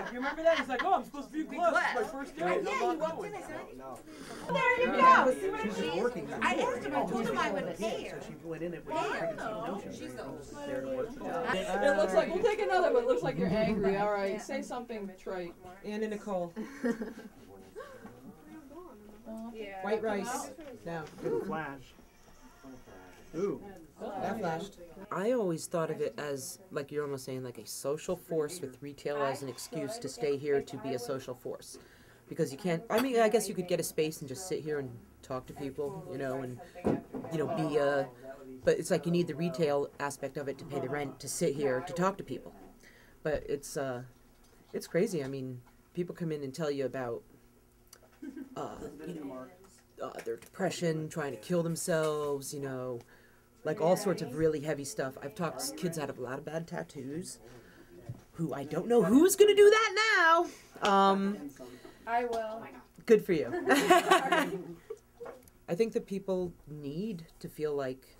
You remember that? He's like, oh, I'm supposed to be glass. It's my first day. Yeah, he walked in. I said, No. there you go. See what She's she just is? working. I asked him. I told him I would hair. So she went in it with a preconceived notion. She's the oldest. It looks like, we'll take another, but it looks like you're angry. All right, say something trite. Anna Nicole. White rice. Now. Flash. Ooh. That flashed. I always thought of it as, like you're almost saying, like a social force with retail as an excuse to stay here to be a social force. Because you can't, I mean, I guess you could get a space and just sit here and talk to people, you know, and, you know, be a, but it's like you need the retail aspect of it to pay the rent, to sit here, to talk to people. But it's crazy. I mean, people come in and tell you about, you know, their depression, trying to kill themselves, you know, like all sorts of really heavy stuff. I've talked kids out of a lot of bad tattoos, who I don't know who's going to do that now. I will. Good for you. I think that people need to feel like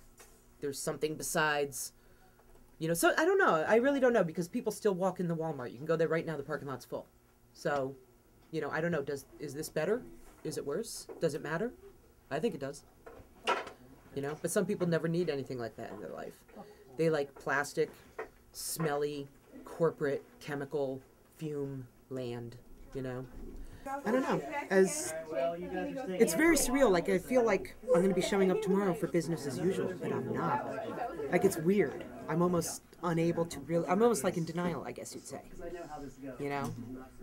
there's something besides, you know, so I don't know. I really don't know, because people still walk in the Walmart. You can go there right now, the parking lot's full. So, you know, I don't know. Is this better? Is it worse? Does it matter? I think it does. You know, but some people never need anything like that in their life. They like plastic, smelly, corporate, chemical, fume land, you know. I don't know. It's very surreal. Like, I feel like I'm going to be showing up tomorrow for business as usual, but I'm not. Like, it's weird. I'm almost unable to really, I'm almost like in denial, I guess you'd say. You know?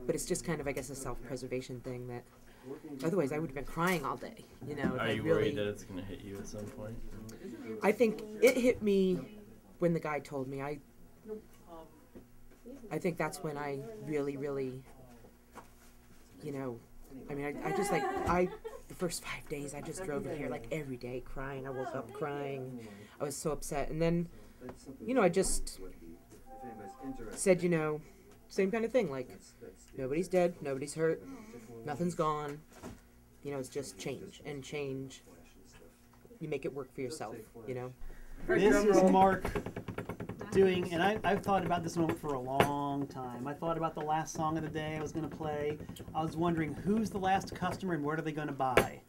But it's just kind of, I guess, a self-preservation thing that, otherwise I would have been crying all day, you know. Are you worried that it's going to hit you at some point? I think it hit me when the guy told me. I think that's when I really, you know, I mean, I just like, the first 5 days, I just drove in here like every day crying. I woke up crying. I was so upset. And then, you know, I just said, you know, same kind of thing. Like, nobody's dead, nobody's hurt, nothing's gone. You know, it's just change. And change, you make it work for yourself, you know? This is Mark doing, and I've thought about this moment for a long time. I thought about the last song of the day I was going to play. I was wondering who's the last customer and what are they going to buy.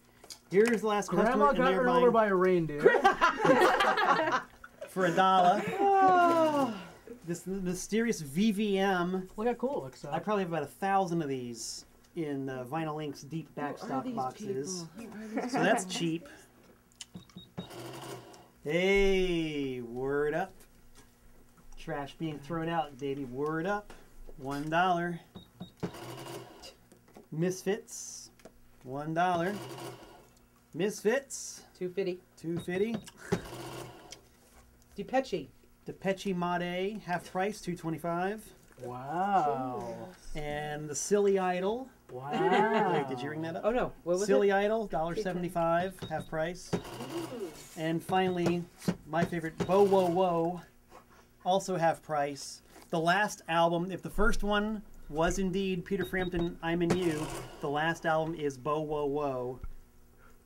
Here's the last customer. Grandma got run over by a reindeer. For $1. This mysterious VVM. Look how cool it looks. I probably have about 1,000 of these in Vinyl Inc.'s deep backstock boxes. So that's cheap. Hey, word up. Trash being thrown out, baby. Word up. $1. Misfits. $1. Misfits. $2.50. $2.50. Depeche Mode, half price, $2.25. Wow. And the Silly Idol. Wow. Wait, did you ring that up? Oh no, what was Silly it? Idol, $1.75, half price. And finally, my favorite, Bo Wo Wo, also half price. The last album, if the first one was indeed Peter Frampton, I'm in You, the last album is Bo Wo Wo,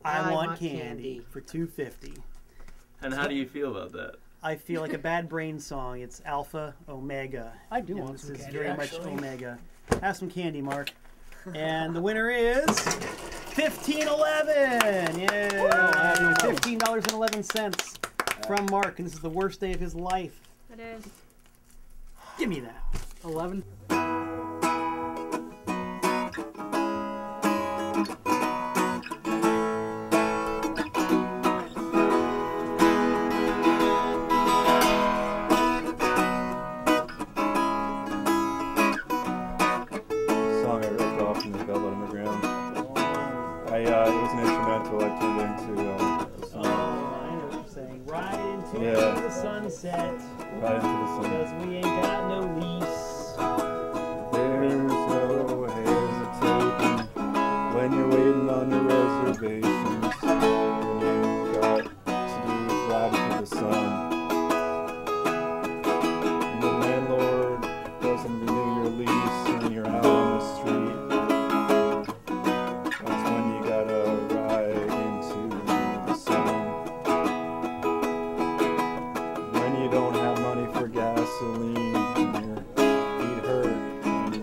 I Want Candy, for $2.50. And how do you feel about that? I feel like a Bad Brain song. It's Alpha Omega. I do and want this some is candy, very actually. much Omega. Have some candy, Mark. And the winner is $15.11. Yay! $15.11 from Mark, and this is the worst day of his life. It is. Give me that. 11. Sunset, right into the sun. Because we ain't got no lease. There's no hesitating when you're waiting on your reservations. You've got to do is ride into the sun. And the landlord doesn't renew your lease and you're out on the street. That's when you gotta ride into the sun. When you don't have money for gasoline and your feet hurt and the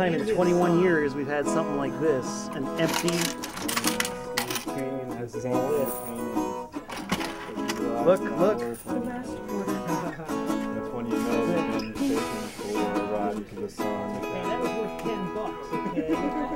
time in 21 years we've had something like this, an empty. Steve Kane has his own painting. Look. That's when you know that you're searching for a ride to the sun. Hey, that was worth $10, okay?